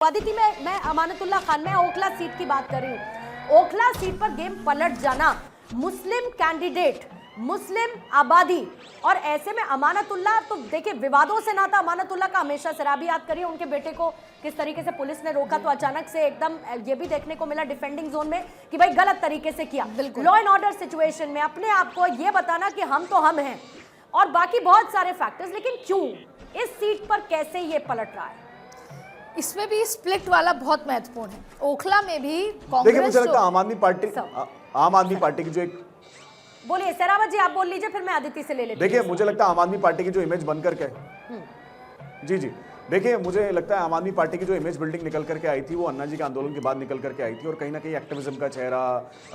अदिति मैं अमानतुल्ला खान में ओखला सीट की बात कर रही हूँ। ओखला सीट पर गेम पलट जाना, मुस्लिम कैंडिडेट, मुस्लिम आबादी, और ऐसे में अमानतुल्ला, तो देखिए विवादों से नाता अमानतुल्ला का हमेशा से। अभी याद करिए उनके बेटे को किस तरीके से पुलिस ने रोका, तो अचानक से एकदम ये भी देखने को मिला डिफेंडिंग जोन में कि भाई गलत तरीके से किया। लॉ एंड ऑर्डर सिचुएशन में अपने आप को ये बताना कि हम तो हम हैं, और बाकी बहुत सारे फैक्टर्स, लेकिन क्यों इस सीट पर कैसे ये पलट रहा है? इसमें भी स्प्लिट वाला बहुत महत्वपूर्ण है। ओखला में भी कांग्रेस, देखिए मुझे लगता है आम आदमी पार्टी की जो एक, बोलिए शेरावत जी, आप बोल लीजिए, फिर मैं अदिति से ले लेती हूं। देखिए मुझे लगता है आम आदमी पार्टी की जो इमेज बनकर के, जी देखिए मुझे लगता है आम आदमी पार्टी की जो इमेज बिल्डिंग निकल करके आई थी वो अन्ना जी के आंदोलन के बाद निकल करके आई थी, और कहीं ना कहीं एक्टिविज्म का चेहरा,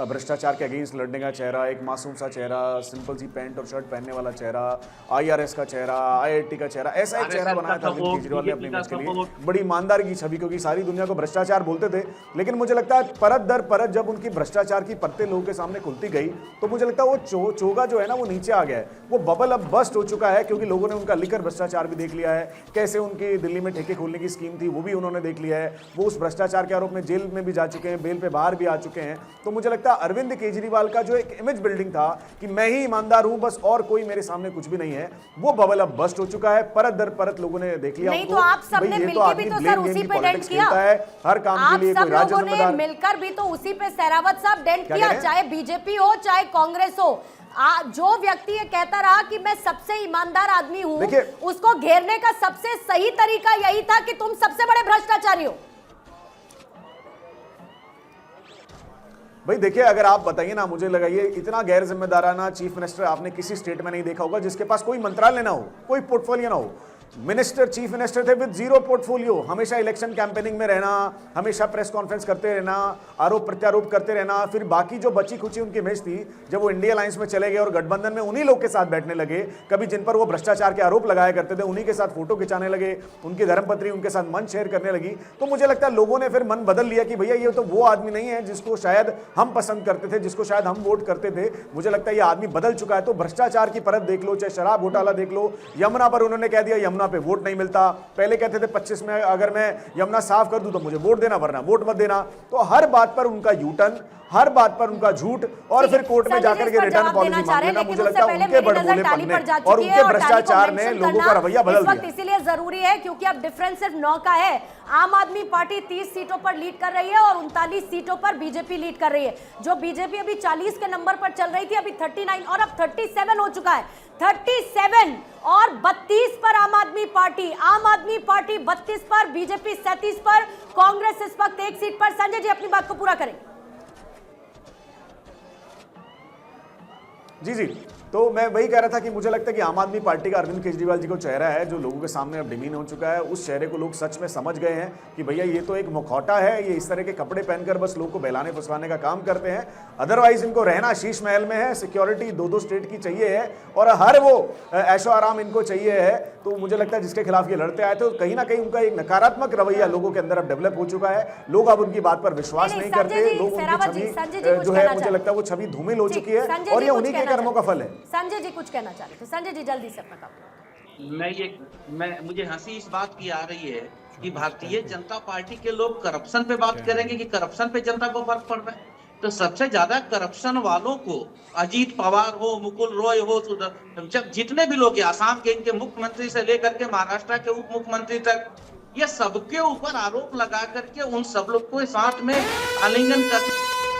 भ्रष्टाचार के अगेंस्ट लड़ने का चेहरा, एक मासूम सा चेहरा, सिंपल सी पैंट और शर्ट पहनने वाला चेहरा, आईआरएस का चेहरा, आईआईटी का चेहरा, ऐसा एक चेहरा बनाया था अरविंद केजरीवाल ने अपनी इमेज के लिए, बड़ी ईमानदारी की छवि, क्योंकि सारी दुनिया को भ्रष्टाचार बोलते थे। लेकिन मुझे लगता है परत दर परत जब उनकी भ्रष्टाचार की परतें लोगों के सामने खुलती गई, तो मुझे लगता है वो चोगा जो है ना वो नीचे आ गया है, वो बबल अब बस्ट हो चुका है, क्योंकि लोगों ने उनका लिकर भ्रष्टाचार भी देख लिया है, कैसे उनकी दिल्ली में ठेके खोलने की स्कीम थी वो भी उन्होंने देख लिया है, वो उस भ्रष्टाचार के आरोप में जेल में भी जा चुके हैं, बेल पे बाहर भी आ चुके हैं। तो मुझे लगता है अरविंद केजरीवाल का जो एक इमेज बिल्डिंग था कि मैं ही ईमानदार हूं बस और कोई मेरे सामने कुछ भी नहीं है, वो बबल अब बस्ट हो चुका है। परत दर परत लोगों ने देख लिया। नहीं तो आप सबने मिलकर भी तो सर उसी पे डेंट किया है, हर काम के लिए कोई राज्य जिम्मेदार, मिलकर भी तो उसी पे शेरावत साहब डेंट किया, चाहे बीजेपी हो चाहे कांग्रेस हो। जो व्यक्ति ये कहता रहा कि मैं सबसे ईमानदार आदमी हूं, उसको घेरने का सबसे सही तरीका यही था कि तुम सबसे बड़े भ्रष्टाचारी हो। भाई देखिए, अगर आप बताइए ना, मुझे लगाइए इतना गैर जिम्मेदाराना चीफ मिनिस्टर आपने किसी स्टेट में नहीं देखा होगा जिसके पास कोई मंत्रालय ना हो, कोई पोर्टफोलियो ना हो। मिनिस्टर, चीफ मिनिस्टर थे विद जीरो पोर्टफोलियो, हमेशा इलेक्शन कैंपेनिंग में रहना, हमेशा प्रेस कॉन्फ्रेंस करते रहना, आरोप प्रत्यारोप करते रहना। फिर बाकी जो बची खुची उनकी इमेज थी, जब वो इंडिया अलायंस में चले गए और गठबंधन में उन्हीं लोग के साथ बैठने लगे, कभी जिन पर वो भ्रष्टाचार के आरोप लगाया करते थे उन्हीं के साथ फोटो खिंचाने लगे, उनकी धर्मपत्नी उनके साथ मंच शेयर करने लगी, तो मुझे लगता है लोगों ने फिर मन बदल लिया कि भैया ये तो वो आदमी नहीं है जिसको शायद हम पसंद करते थे, जिसको शायद हम वोट करते थे। मुझे लगता है ये आदमी बदल चुका है। तो भ्रष्टाचार की परत देख लो, चाहे शराब घोटाला देख लो, यमुना पर उन्होंने कह दिया यमुना पे वोट नहीं मिलता। पहले कहते थे 25 में अगर मैं यमुना साफ कर दूं तो मुझे वोट देना, वरना वोट मत देना। तो हर बात पर उनका यू टर्न, हर बात पर उनका झूठ, और फिर कोर्ट में जाकर के रिटर्न पॉलिसी मांगना। मुझे लगता है उनके बड़बोले पन्ने और उनके भ्रष्टाचार ने लोगों का रवैया बदल दिया। इसीलिए जरूरी है क्योंकि अब डिफरेंस सिर्फ 9 का है। आम आदमी पार्टी 30 सीटों पर लीड कर रही है और 39 सीटों पर बीजेपी लीड कर रही है। जो बीजेपी अभी 40 के नंबर पर चल रही थी, अभी 39 और अब 37 हो चुका है। 37 और 32 पर आम आदमी पार्टी 32 पर, बीजेपी 37 पर, कांग्रेस इस वक्त 1 सीट पर। संजय जी अपनी बात को पूरा करें। जी, तो मैं वही कह रहा था कि मुझे लगता है कि आम आदमी पार्टी का अरविंद केजरीवाल जी को चेहरा है जो लोगों के सामने अब डिमीन हो चुका है। उस चेहरे को लोग सच में समझ गए हैं कि भैया ये तो एक मुखौटा है, ये इस तरह के कपड़े पहनकर बस लोगों को बहलाने फुसलाने का काम करते हैं। अदरवाइज इनको रहना शीश महल में है, सिक्योरिटी 2-2 स्टेट की चाहिए है, और हर वो ऐशो आराम इनको चाहिए है। तो मुझे लगता है जिसके खिलाफ ये लड़ते आए थे, तो कहीं ना कहीं उनका एक नकारात्मक रवैया लोगों के अंदर अब डेवलप हो चुका है। लोग अब उनकी बात पर विश्वास नहीं करते। लोग उनकी छवि जो है, मुझे लगता है वो छवि धूमिल हो चुकी है, और ये उन्हीं के कर्मों का फल है। संजय जी कुछ कहना चाह रहे थे। संजय जी जल्दी से अपना काम। मुझे हंसी इस बात की आ रही है कि भारतीय जनता पार्टी के लोग करप्शन पे बात करेंगे कि करप्शन पे जनता को फर्क पड़ रहा है। तो सबसे ज्यादा करप्शन वालों को अजीत पवार हो, मुकुल रॉय हो, जब जितने भी लोग, आसाम के इनके मुख्यमंत्री से लेकर के महाराष्ट्र के उप मुख्यमंत्री तक, ये सबके ऊपर आरोप लगा करके उन सब लोग को साथ में आलिंगन कर